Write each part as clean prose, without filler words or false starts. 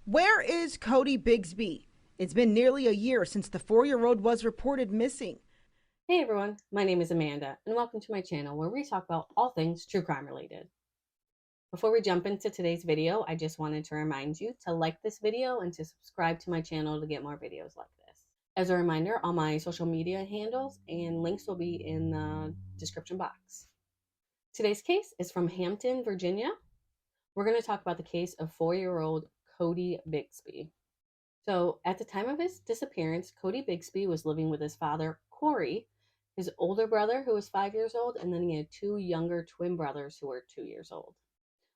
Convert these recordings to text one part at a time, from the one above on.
Where is Codi Bigsby? It's been nearly a year since the 4-year-old was reported missing. Hey everyone, my name is Amanda, and welcome to my channel where we talk about all things true crime related. Before we jump into today's video, I just wanted to remind you to like this video and to subscribe to my channel to get more videos like this. As a reminder, all my social media handles and links will be in the description box. Today's case is from Hampton, Virginia. We're going to talk about the case of 4-year-old Codi Bigsby. So, at the time of his disappearance, Cody Bigsby was living with his father, Cory, his older brother, who was 5 years old, and then he had two younger twin brothers who were 2 years old.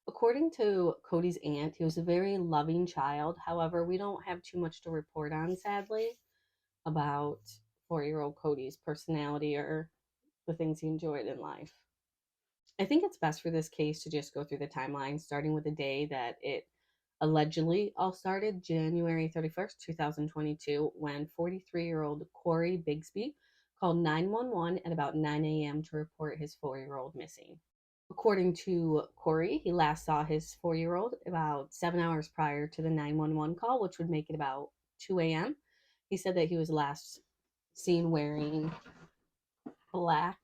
According to Cody's aunt, he was a very loving child. However, we don't have too much to report on, sadly, about 4-year-old Cody's personality or the things he enjoyed in life. I think it's best for this case to just go through the timeline, starting with the day that it allegedly all started, January 31st, 2022, when 43-year-old Cory Bigsby called 911 at about 9 a.m. to report his 4-year-old missing. According to Cory, he last saw his 4-year-old about 7 hours prior to the 911 call, which would make it about 2 a.m. He said that he was last seen wearing black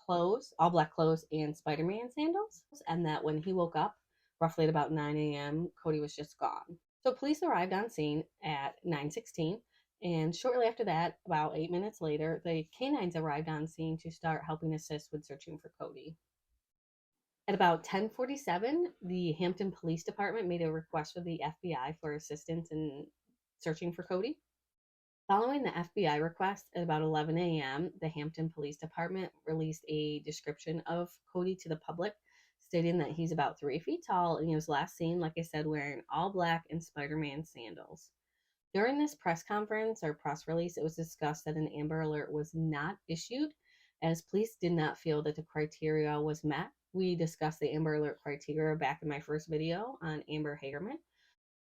clothes, all black clothes, and Spider-Man sandals, and that when he woke up, roughly at about 9 a.m., Cody was just gone. So police arrived on scene at 9:16, and shortly after that, about 8 minutes later, the canines arrived on scene to start helping assist with searching for Cody. At about 10:47, the Hampton Police Department made a request for the FBI for assistance in searching for Cody. Following the FBI request at about 11 a.m., the Hampton Police Department released a description of Cody to the public, stating that he's about 3 feet tall and he was last seen, like I said, wearing all black and Spider-Man sandals. During this press conference or press release, it was discussed that an Amber Alert was not issued as police did not feel that the criteria was met. We discussed the Amber Alert criteria back in my first video on Amber Hagerman.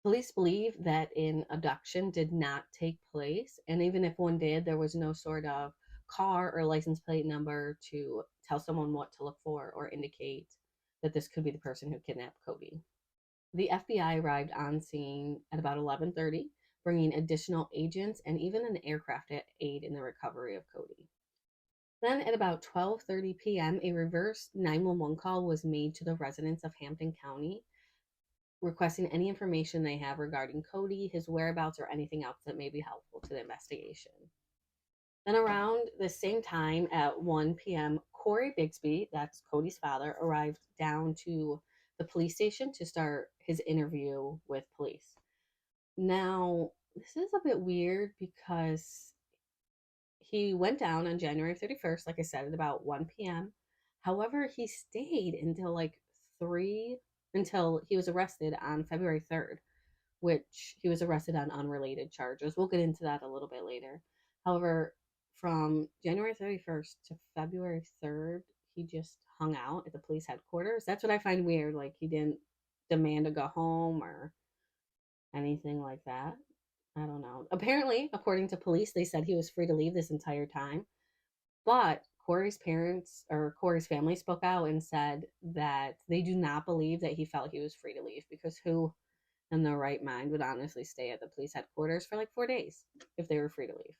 Police believe that an abduction did not take place, and even if one did, there was no sort of car or license plate number to tell someone what to look for or indicate that this could be the person who kidnapped Cody. The FBI arrived on scene at about 11:30, bringing additional agents and even an aircraft to aid in the recovery of Cody. Then at about 12:30 p.m., a reverse 911 call was made to the residents of Hampton County requesting any information they have regarding Cody, his whereabouts, or anything else that may be helpful to the investigation. Then around the same time at 1 p.m., Cory Bigsby, that's Cody's father, arrived down to the police station to start his interview with police. Now, this is a bit weird because he went down on January 31st, like I said, at about 1 p.m. However, he stayed until like 3 until he was arrested on February 3rd, which he was arrested on unrelated charges. We'll get into that a little bit later. However, from January 31st to February 3rd, he just hung out at the police headquarters. That's what I find weird. Like, he didn't demand to go home or anything like that. I don't know. Apparently, according to police, they said he was free to leave this entire time. But Cory's parents or Cory's family spoke out and said that they do not believe that he felt he was free to leave, because who in their right mind would honestly stay at the police headquarters for like 4 days if they were free to leave?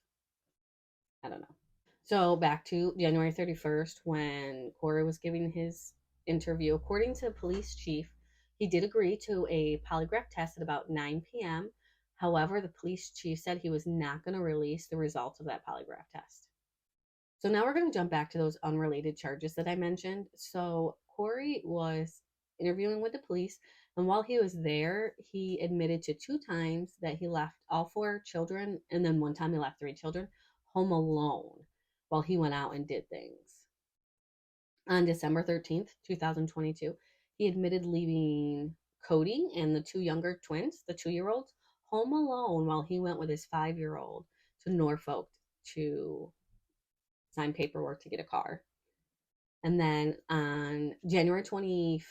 I don't know. So back to January 31st, when Cory was giving his interview, according to the police chief, he did agree to a polygraph test at about 9 p.m. However, the police chief said he was not going to release the results of that polygraph test. So now we're going to jump back to those unrelated charges that I mentioned. So Cory was interviewing with the police, and while he was there, he admitted to 2 times that he left all 4 children, and then one time he left 3 children home alone while he went out and did things. On December 13th, 2022, he admitted leaving Cody and the 2 younger twins, the 2-year-olds, home alone while he went with his 5-year-old to Norfolk to sign paperwork to get a car. And then on January 25th,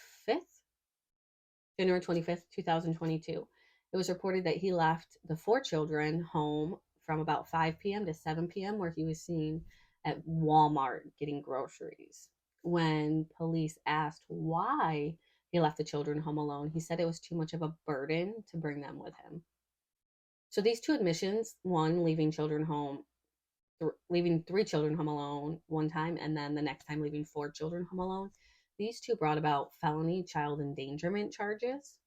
2022, it was reported that he left the 4 children home from about 5 p.m. to 7 p.m., where he was seen at Walmart getting groceries. When police asked why he left the children home alone. He said it was too much of a burden to bring them with him. So these two admissions, one leaving children home, leaving 3 children home alone one time, and then the next time leaving 4 children home alone, these two brought about felony child endangerment charges.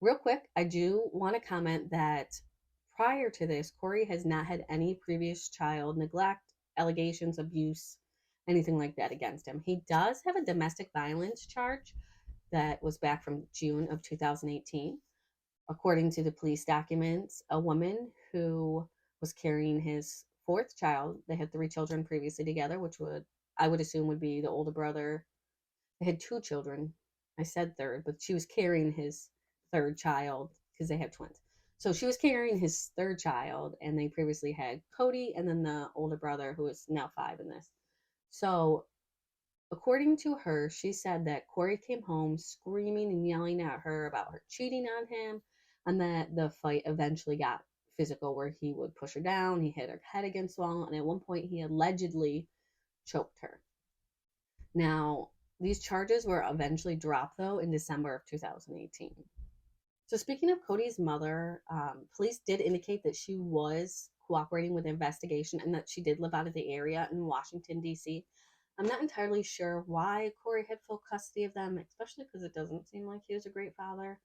Real quick, I do want to comment that prior to this, Cory has not had any previous child neglect, allegations, abuse, anything like that against him. He does have a domestic violence charge that was back from June of 2018. According to the police documents, a woman who was carrying his fourth child, they had 3 children previously together, which I would assume would be the older brother. They had 2 children. I said third, but she was carrying his third child because they have twins. So she was carrying his third child, and they previously had Cody and then the older brother, who is now 5 in this. So according to her, she said that Cory came home screaming and yelling at her about her cheating on him, and that the fight eventually got physical, where he would push her down, he hit her head against the wall, and at one point he allegedly choked her. Now, these charges were eventually dropped, though, in December of 2018. So speaking of Cody's mother, police did indicate that she was cooperating with the investigation and that she did live out of the area in Washington, D.C. I'm not entirely sure why Cory had full custody of them, especially because it doesn't seem like he was a great father.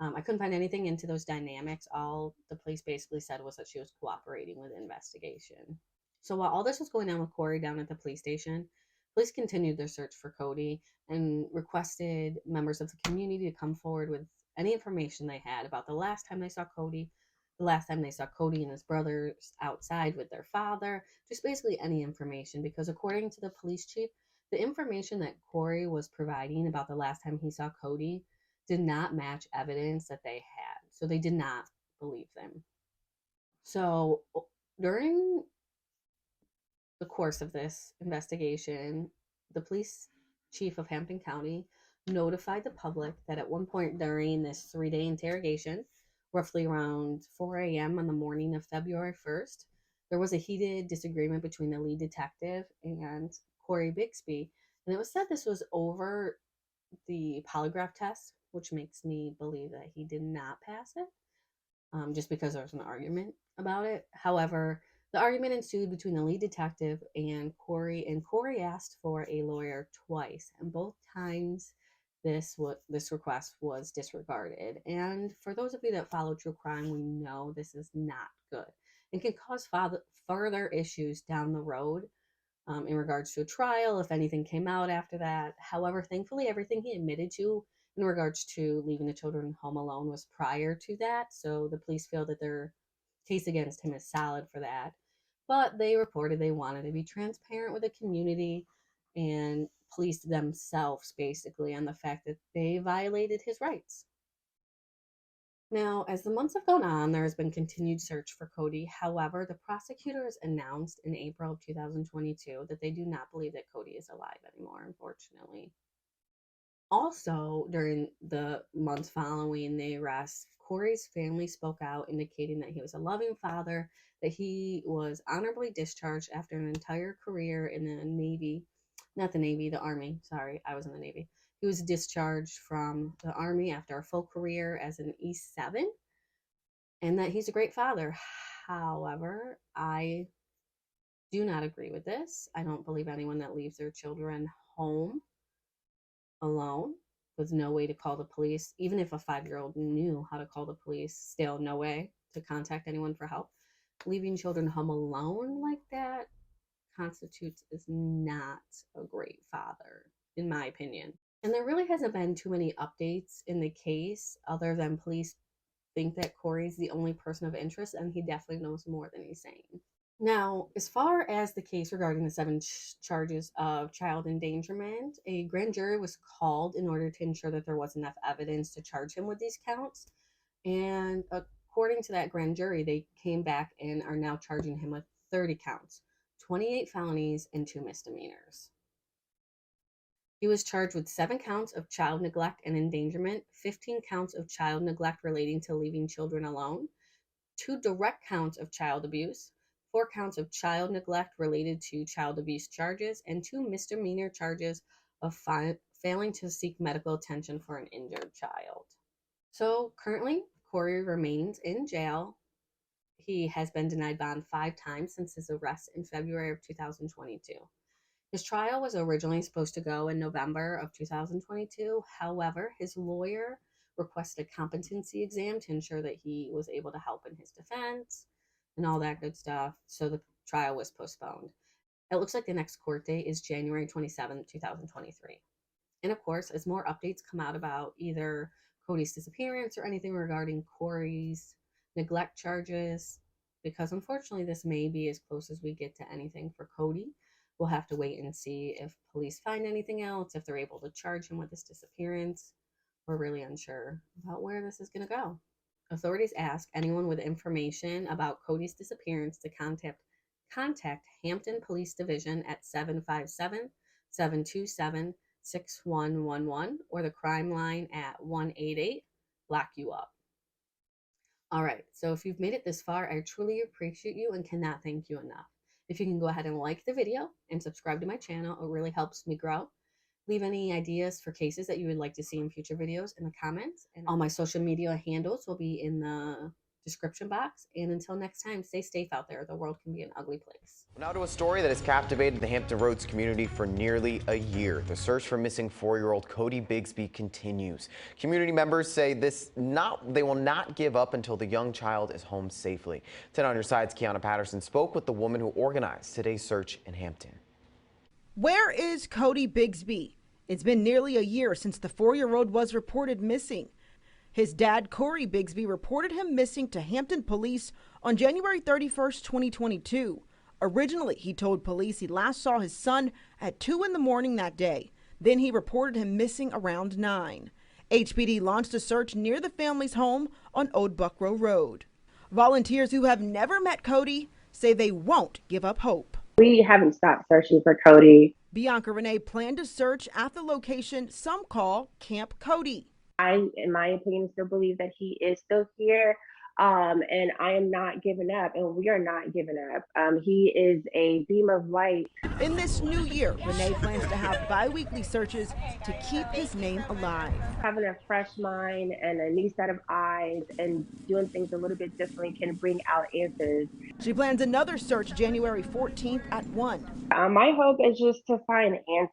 I couldn't find anything into those dynamics. All the police basically said was that she was cooperating with the investigation. So while all this was going on with Cory down at the police station, police continued their search for Cody and requested members of the community to come forward with any information they had about the last time they saw Cody, the last time they saw Cody and his brothers outside with their father, just basically any information, because according to the police chief, the information that Cory was providing about the last time he saw Cody did not match evidence that they had. So they did not believe them. So during the course of this investigation, the police chief of Hampton County notified the public that at one point during this 3-day interrogation, roughly around 4 a.m. on the morning of February 1st, there was a heated disagreement between the lead detective and Cory Bigsby. And it was said this was over the polygraph test, which makes me believe that he did not pass it, just because there was an argument about it. However, the argument ensued between the lead detective and Cory asked for a lawyer twice, and both times this request was disregarded. And for those of you that follow true crime, we know this is not good. It can cause further issues down the road in regards to a trial, if anything came out after that. However, thankfully, everything he admitted to in regards to leaving the children home alone was prior to that. So the police feel that their case against him is solid for that. But they reported they wanted to be transparent with the community and policed themselves basically on the fact that they violated his rights. Now, as the months have gone on, there has been continued search for Cody. However, the prosecutors announced in April of 2022 that they do not believe that Cody is alive anymore, unfortunately. Also, during the months following the arrest, Cory's family spoke out, indicating that he was a loving father, that he was honorably discharged after an entire career in the Navy, not the Navy, the Army. Sorry, I was in the Navy. He was discharged from the Army after a full career as an E7, and that he's a great father. However, I do not agree with this. I don't believe anyone that leaves their children home alone with no way to call the police, even if a 5-year-old knew how to call the police, still no way to contact anyone for help. Leaving children home alone like that constitutes as not a great father, in my opinion. And there really hasn't been too many updates in the case other than police think that Cory's the only person of interest, and he definitely knows more than he's saying. Now, as far as the case regarding the 7 charges of child endangerment, a grand jury was called in order to ensure that there was enough evidence to charge him with these counts. And according to that grand jury, they came back and are now charging him with 30 counts, 28 felonies, and 2 misdemeanors. He was charged with 7 counts of child neglect and endangerment, 15 counts of child neglect relating to leaving children alone, 2 direct counts of child abuse, 4 counts of child neglect related to child abuse charges, and 2 misdemeanor charges of failing to seek medical attention for an injured child. So currently, Cory remains in jail. He has been denied bond 5 times since his arrest in February of 2022. His trial was originally supposed to go in November of 2022. However, his lawyer requested a competency exam to ensure that he was able to help in his defense and all that good stuff. So the trial was postponed. It looks like the next court date is January 27, 2023. And of course, as more updates come out about either Cody's disappearance or anything regarding Cory's neglect charges, because unfortunately this may be as close as we get to anything for Cody. We'll have to wait and see if police find anything else, if they're able to charge him with his disappearance. We're really unsure about where this is going to go. Authorities ask anyone with information about Cody's disappearance to contact Hampton Police Division at 757-727-6111 or the crime line at 188 Lock You Up. All right, so if you've made it this far, I truly appreciate you and cannot thank you enough. If you can go ahead and like the video and subscribe to my channel, it really helps me grow. Leave any ideas for cases that you would like to see in future videos in the comments. And all my social media handles will be in the description box. And until next time, stay safe out there. The world can be an ugly place. Now to a story that has captivated the Hampton Roads community for nearly a year. The search for missing 4-year-old Codi Bigsby continues. Community members say they will not give up until the young child is home safely. 10 on your side's Kiana Patterson spoke with the woman who organized today's search in Hampton. Where is Codi Bigsby? It's been nearly a year since the 4-year-old was reported missing. His dad, Cory Bigsby, reported him missing to Hampton police on January 31st, 2022. Originally, he told police he last saw his son at 2 in the morning that day. Then he reported him missing around 9. HPD launched a search near the family's home on Old Buckrow Road. Volunteers who have never met Codi say they won't give up hope. We haven't stopped searching for Codi. Bianca Renee planned to search at the location some call Camp Codi. I, in my opinion, still believe that he is still here, and I am not giving up, and we are not giving up. He is a beam of light. In this new year, Renee plans to have bi-weekly searches to keep his name alive. Having a fresh mind and a new set of eyes and doing things a little bit differently can bring out answers. She plans another search January 14th at 1. My hope is just to find answers.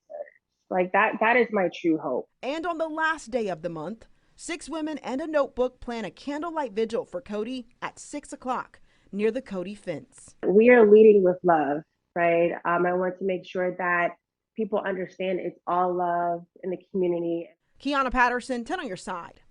Like that is my true hope. And on the last day of the month, 6 women and a notebook plan a candlelight vigil for Codi at 6 o'clock near the Codi fence. We are leading with love, right? I want to make sure that people understand it's all love in the community. Kiana Patterson, 10 on your side.